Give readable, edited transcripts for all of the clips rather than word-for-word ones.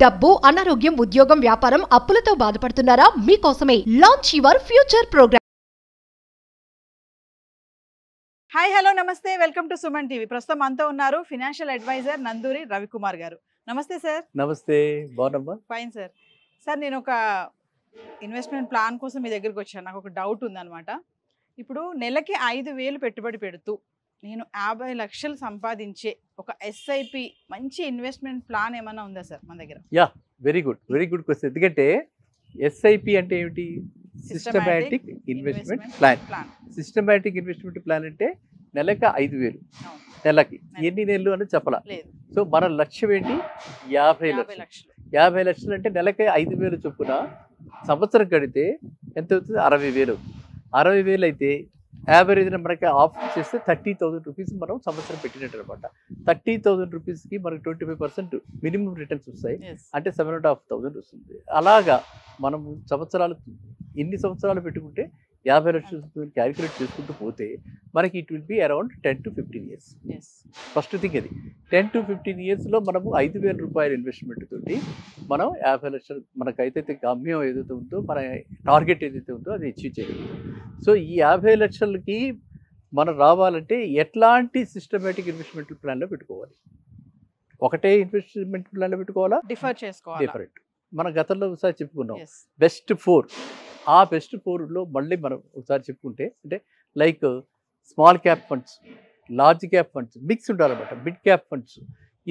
డబ్బు, అనారోగ్యం, ఉద్యోగం, వ్యాపారం, అప్పులతో బాధపడుతున్నారా? మీకోసమే launch your future programme. Hi hello నమస్తే, వెల్కమ్ టు సుమన్ టీవీ. ప్రస్తుతం అంతా ఉన్నారు ఫినాన్షియల్ అడ్వైజర్ నందూరి రవికుమార్ గారు. నమస్తే సార్. నమస్తే, బాగున్నామ్మా. Fine sir. సార్, నేను ఒక ఇన్వెస్ట్మెంట్ ప్లాన్ కోసం మీ దగ్గరికి వచ్చాను. నాకు ఒక డౌట్ ఉందన్నమాట. ఇప్పుడు నెలకి 5,000 పెట్టుబడి పెడుతూ నేను 50 లక్షలు సంపాదించే ఒక ఎస్ఐపి మంచి ఇన్వెస్ట్మెంట్ ప్లాన్ ఏమైనా ఉందా సార్ మన దగ్గర? Yeah, very good question. ఎందుకంటే ఎస్ఐపి అంటే ఏమిటి? Systematic investment plan. Systematic investment plan అంటే నెలకి 5,000. నెలకి ఎన్ని నెలలు అని చెప్పాల. సో మన లక్ష్యం ఏంటి? 50 లక్షలు. 50 లక్షలు అంటే నెలకి 5,000 చొప్పున సంవత్సరం కడితే ఎంత అవుతుంది? 60,000. 60,000 అయితే యావరేజ్ మనకి ఆఫ్ చేస్తే 30,000 రూపీస్ మనం సంవత్సరం పెట్టినట్టు అనమాట. 30,000 రూపీస్కి మనకి 25% మినిమం రిటర్న్స్ వస్తాయి. అంటే 7,500 వస్తుంది. అలాగా మనం ఎన్ని సంవత్సరాలు పెట్టుకుంటే 50 లక్షలు క్యాలిక్యులేట్ చేసుకుంటూ పోతే మనకి it will be around 10 to 15 years. First thing అది. 10 to 15 yearsలో మనము 5,000 రూపాయల ఇన్వెస్ట్మెంట్ తోటి మనం 50 లక్షలు మనకైతే గమ్యం ఏదైతే ఉందో, మన టార్గెట్ ఏదైతే ఉందో అది అచీవ్ చేయగలుగుతాం. సో ఈ 50 లక్షలకి మనం రావాలంటే ఎట్లాంటి సిస్టమేటిక్ ఇన్వెస్ట్మెంట్ ప్లాన్లో పెట్టుకోవాలి? ఒకటే ఇన్వెస్ట్మెంట్ ప్లాన్లో పెట్టుకోవాలా? డిఫరెంట్. మన గతంలో ఒకసారి చెప్పుకున్నాం బెస్ట్ 4. ఆ బెస్ట్ 4లో మళ్ళీ మనం ఒకసారి చెప్పుకుంటే అంటే like small cap funds, large cap funds, mix ఉండాలన్నమాట. మిడ్ క్యాప్ ఫండ్స్,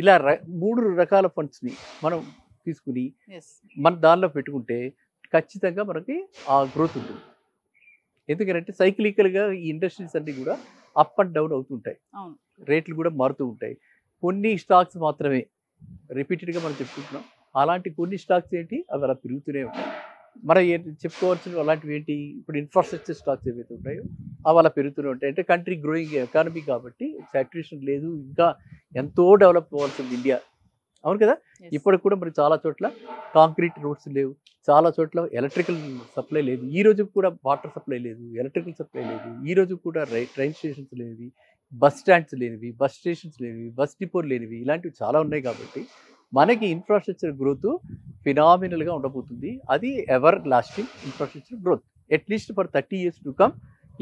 ఇలా 3 రకాల ఫండ్స్ని మనం తీసుకుని మన దానిలో పెట్టుకుంటే ఖచ్చితంగా మనకి ఆ గ్రోత్ ఉంటుంది. ఎందుకంటే సైక్లికల్గా ఈ ఇండస్ట్రీస్ అన్నీ కూడా అప్ అండ్ డౌన్ అవుతుంటాయి, రేట్లు కూడా మారుతూ ఉంటాయి. కొన్ని స్టాక్స్ మాత్రమే రిపీటెడ్గా మనం చెప్పుకుంటున్నాం. అలాంటి కొన్ని స్టాక్స్ ఏంటి, అవి అలా పెరుగుతూనే ఉంటాయి. మనం చెప్పుకోవాల్సిన అలాంటివి ఏంటి? ఇప్పుడు ఇన్ఫ్రాస్ట్రక్చర్ స్టాక్స్ ఏవైతే ఉంటాయో అవి అలా పెరుగుతూనే ఉంటాయి. అంటే కంట్రీ గ్రోయింగ్ ఎకానమీ కాబట్టి సాచురేషన్ లేదు, ఇంకా ఎంతో డెవలప్ అవ్వాల్సింది ఇండియా. అవును కదా? ఇప్పటికి కూడా మరి చాలా చోట్ల కాంక్రీట్ రోడ్స్ లేవు, చాలా చోట్ల ఎలక్ట్రికల్ సప్లై లేదు, ఈ రోజు కూడా వాటర్ సప్లై లేదు, ఎలక్ట్రికల్ సప్లై లేదు, ఈ రోజు కూడా ట్రైన్ స్టేషన్స్ లేనివి, బస్ స్టాండ్స్ లేనివి, బస్ స్టేషన్స్ లేనివి, బస్ డిపోలు లేనివి, ఇలాంటివి చాలా ఉన్నాయి. కాబట్టి మనకి ఇన్ఫ్రాస్ట్రక్చర్ గ్రోత్ ఫినామినల్గా ఉండబోతుంది. అది ever lasting infrastructure growth. At least for 30 years to come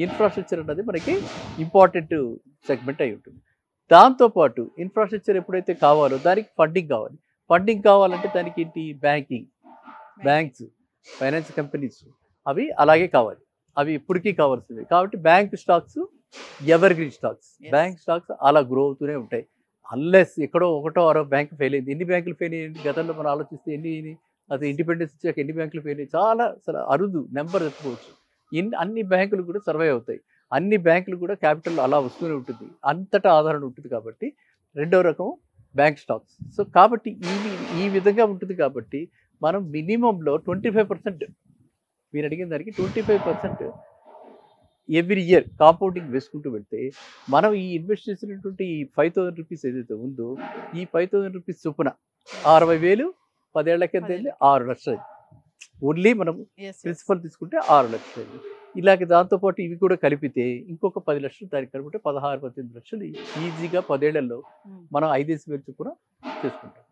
infrastructure అన్నది మనకి ఇంపార్టెంట్ సెగ్మెంట్ అయి ఉంటుంది. దాంతోపాటు ఇన్ఫ్రాస్ట్రక్చర్ ఎప్పుడైతే కావాలో దానికి ఫండింగ్ కావాలి. ఫండింగ్ కావాలంటే దానికి ఏంటి? బ్యాంక్స్, ఫైనాన్స్ కంపెనీస్, అవి అలాగే కావాలి. అవి ఎప్పటికీ కావాల్సింది. కాబట్టి bank stocks ever green stocks, bank stocks అలా గ్రో అవుతూనే ఉంటాయి. అన్లెస్ ఎక్కడో ఒకటో ఆరో బ్యాంక్ ఫెయిల్ అయింది. ఎన్ని బ్యాంకులు ఫెయిల్ అయ్యింది గతంలో మనం ఆలోచిస్తే? అది ఇండిపెండెన్స్ ఇచ్చాక ఎన్ని బ్యాంకులు ఫెయిల్ అయ్యాయి? చాలా అసలు అరుదు, నెంబర్ చెప్పుకోవచ్చు. అన్ని బ్యాంకులు కూడా సర్వైవ్ అవుతాయి. అన్ని బ్యాంకులు కూడా క్యాపిటల్ అలా వస్తూనే ఉంటుంది, అంతటా ఆధారణ ఉంటుంది. కాబట్టి రెండో రకం బ్యాంక్ స్టాక్స్. సో కాబట్టి ఈ విధంగా ఉంటుంది. కాబట్టి మనం మినిమంలో 25%, మీరు అడిగిన దానికి 25% ఎవ్రీ ఇయర్ కాంపౌండింగ్ వేసుకుంటూ వెళ్తే మనం ఈ ఇన్వెస్ట్ చేసినటువంటి ఈ 5,000 రూపీస్ ఏదైతే ఉందో, ఈ 5,000 రూపీస్ చొప్పున 60,000 10 ఏళ్ల కింద వెళ్ళి 6 లక్షలు. ఓన్లీ మనం ప్రిన్సిపల్ తీసుకుంటే 6 లక్షలు. ఇలాగ దాంతోపాటు ఇవి కూడా కలిపితే ఇంకొక 10 లక్షలు, దానికి కలిపితే 16-18 లక్షలు ఈజీగా 10 ఏళ్లలో మనం 5,000 చొప్పున చేసుకుంటాం.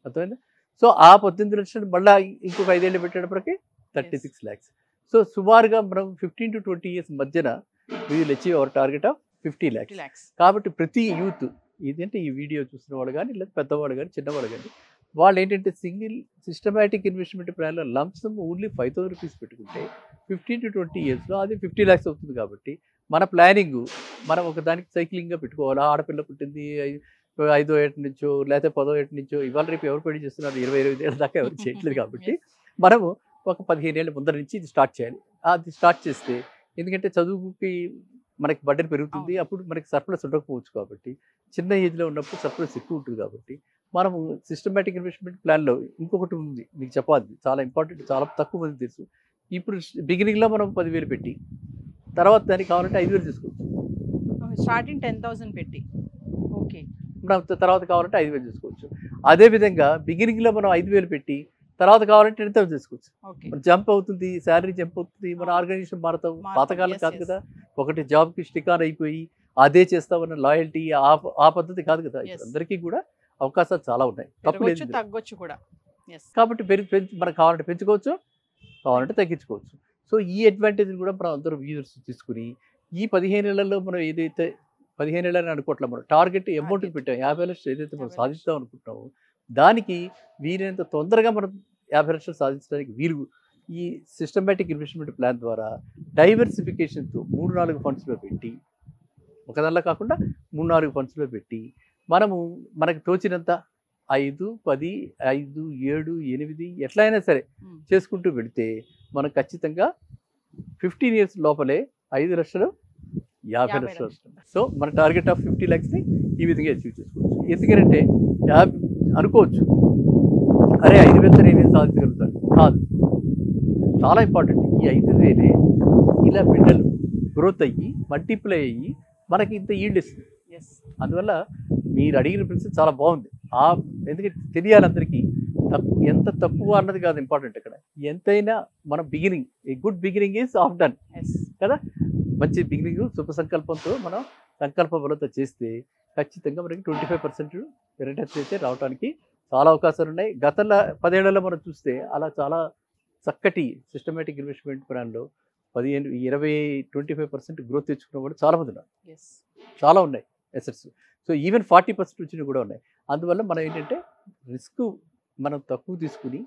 అర్థమైందా? సో ఆ 18 లక్షలు మళ్ళీ ఇంకొక 5 ఏళ్ళు పెట్టేటప్పటికి 36 lakhs. సో సుమారుగా మనం 15 to 20 years మధ్యన we will achieve our target of 50 lakhs. కాబట్టి ప్రతి యూత్ ఇదంటే ఈ వీడియో చూసిన వాళ్ళు కానీ, లేదా పెద్దవాళ్ళు కానీ, చిన్నవాళ్ళు కానీ, వాళ్ళు ఏంటంటే సింగిల్ సిస్టమాటిక్ ఇన్వెస్ట్మెంట్ ప్లాన్లో లంప్సమ్ ఓన్లీ 5,000 రూపీస్ పెట్టుకుంటే 15 to 20 yearsలో అది 50 lakhs అవుతుంది. కాబట్టి మన ప్లానింగ్ మనం ఒక దానికి సైక్లింగ్గా పెట్టుకోవాలి. ఆడపిల్ల పుట్టింది 5వ ఏట నుంచో లేకపోతే 10వ ఏట నుంచో, ఇవాళ రేపు ఎవరు పెళ్లి చేస్తున్నారు? 20-25 ఏళ్ళ దాకా ఎవరు చేయట్లేదు. కాబట్టి మనము ఒక 15 ఏళ్ళ ముందర నుంచి ఇది స్టార్ట్ చేయాలి. అది స్టార్ట్ చేస్తే ఎందుకంటే చదువుకి మనకి బడ్జెట్ పెరుగుతుంది, అప్పుడు మనకి సర్ప్లస్ ఉండకపోవచ్చు. కాబట్టి చిన్న ఏజ్లో ఉన్నప్పుడు సర్ప్లస్ ఎక్కువ ఉంటుంది. కాబట్టి మనము సిస్టమాటిక్ ఇన్వెస్ట్మెంట్ ప్లాన్లో ఇంకొకటి ఉంది, మీకు చెప్పాలి, చాలా ఇంపార్టెంట్, చాలా తక్కువ మంది తెలుసు. ఇప్పుడు బిగినింగ్లో మనం 10,000 పెట్టి తర్వాత దానికి కావాలంటే 5,000 తీసుకోవచ్చు. స్టార్టింగ్ 10,000 పెట్టి ఓకే, తర్వాత కావాలంటే 5,000 తీసుకోవచ్చు. అదేవిధంగా బిగినింగ్లో మనం 5,000 పెట్టి తర్వాత కావాలంటే 10,000 తీసుకోవచ్చు. జంప్ అవుతుంది, శాలరీ జంప్ అవుతుంది, మన ఆర్గనైజేషన్ మారుతాం. పాతకాలం కాదు కదా, ఒకటి జాబ్కి స్టిక్ ఆన్ అయిపోయి అదే చేస్తామన్న లాయల్టీ ఆ పద్ధతి కాదు కదా. అందరికీ కూడా అవకాశాలు చాలా ఉన్నాయి, తప్పు లేదు. తగ్గొచ్చు కూడా. ఎస్ కాబట్టి మనకు కావాలంటే పెంచుకోవచ్చు, కావాలంటే తగ్గించుకోవచ్చు. సో ఈ అడ్వాంటేజ్ని కూడా మనం అందరూ యూజర్స్ తీసుకుని ఈ 15 ఏళ్లలో మనం ఏదైతే 15 ఏళ్ళని అనుకోవట్లేదు, మనం టార్గెట్ అమౌంట్ పెట్టాం 50 లక్షలు ఏదైతే మనం 50 సాధిస్తాం అనుకుంటున్నామో దానికి వీలైనంత తొందరగా మనం 50 లక్షలు సాధించడానికి వీలు ఈ సిస్టమేటిక్ ఇన్వెస్ట్మెంట్ ప్లాన్ ద్వారా డైవర్సిఫికేషన్తో 3-4 ఫండ్స్లో పెట్టి, ఒకదానిలో కాకుండా 3-4 ఫండ్స్లో పెట్టి మనకు తోచినంత 5, 10, 5, 7, 8 ఎట్లా అయినా సరే చేసుకుంటూ వెళితే మనం ఖచ్చితంగా 15 years లోపలే 5 లక్షలు 50 లక్షలు వస్తుంది. సో మన టార్గెట్ ఆఫ్ 50 lakhsని ఈ విధంగా అచీవ్ చేసుకోవచ్చు. ఎందుకంటే అనుకోవచ్చు అరే 5,000తో నేనేం సాధించగలుగుతాను, కాదు. చాలా ఇంపార్టెంట్. ఈ 5,000 ఇలా బిడ్డలు గ్రోత్ అయ్యి మల్టిప్లై అయ్యి మనకి ఇంత ఈల్డ్ ఇస్తుంది. అందువల్ల మీరు అడిగిన ప్రశ్న చాలా బాగుంది. ఎందుకంటే తెలియాలి అందరికీ, ఎంత తక్కువ అన్నది కాదు ఇంపార్టెంట్. ఇక్కడ ఎంతైనా మన beginning, a good beginning is half done కదా. మంచి బిగినింగ్ శుభ సంకల్పంతో మనం సంకల్ప బలంతో చేస్తే ఖచ్చితంగా మనకి 25% రిటర్న్స్ అయితే రావడానికి చాలా అవకాశాలు ఉన్నాయి. గత 10 ఏళ్లలో మనం చూస్తే అలా చాలా చక్కటి సిస్టమేటిక్ ఇన్వెస్ట్మెంట్ ప్లాన్లో 25% గ్రోత్ తెచ్చుకున్న కూడా చాలా మంది ఉన్నారు. చాలా ఉన్నాయి అసెట్స్. సో ఈవెన్ 40% వచ్చినవి కూడా ఉన్నాయి. అందువల్ల మనం ఏంటంటే రిస్క్ మనం తక్కువ తీసుకుని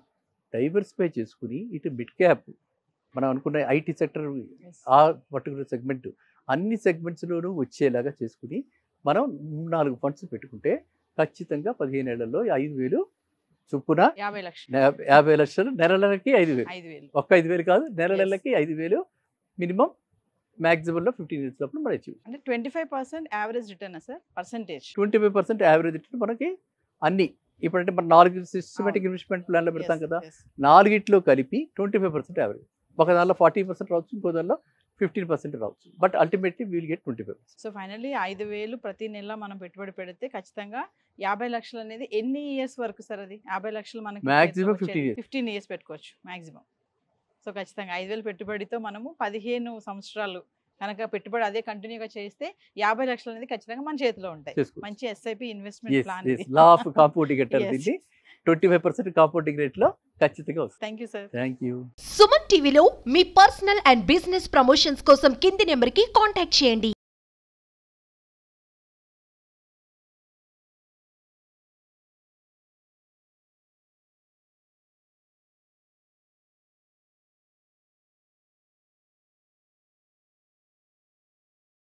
డైవర్సిఫై చేసుకుని ఇటు మిడ్ క్యాప్ మనం అనుకున్న ఐటీ సెక్టర్ ఆ పర్టికులర్ సెగ్మెంట్ అన్ని సెగ్మెంట్స్లోనూ వచ్చేలాగా చేసుకుని మనం 3-4 ఫండ్స్ పెట్టుకుంటే ఖచ్చితంగా 15 ఏళ్లలో 5,000 చొప్పున 50 లక్షలు, నెలలకి 5,000, ఒక్క 5,000 కాదు, నెలలకి 5,000 మినిమం, మ్యాక్సిమంలో 15 years లోపల మనం అచీవ్. అంటే 25% average return sir, percentage 25% average return మనకి అన్ని. ఇప్పుడంటే మనం 4 సిస్టమేటిక్ ఇన్వెస్ట్మెంట్ ప్లాన్లో పెడతాం కదా, 4 కలిపి 25% యావరేజ్. ఒక దానిలో 40% రావచ్చు, ఇంకో దానిలో 15% రావచ్చు. But ultimately we'll get 25%. So finally 5,000 ప్రతి నెల మనం పెట్టుబడి పెడితే ఖచ్చితంగా 50 లక్షలు అనేది ఎన్ని ఇయర్స్ వరకు సార్? అది 50 లక్షలు మనకి మాక్సిమం 15 years పెట్టుకోవచ్చు మాక్సిమం. సో ఖచ్చితంగా 5,000 పెట్టుబడితో మనము 15 సంవత్సరాలు కనుక పెట్టుబడి అదే కంటిన్యూగా చేస్తే 50 లక్షలు అనేది ఖచ్చితంగా మన చేతిలో ఉంటాయి. మంచి SIP investment plan. Law of compounding అంటారు దీన్ని. 25% కాంపౌండింగ్ రేట్లో ఖచ్చితంగా వస్తుంది. Thank you sir. Thank you. Suman టీవీలో మీ పర్సనల్ అండ్ బిజినెస్ ప్రమోషన్స్ కోసం కింది నెంబర్కి కాంటాక్ట్ చేయండి.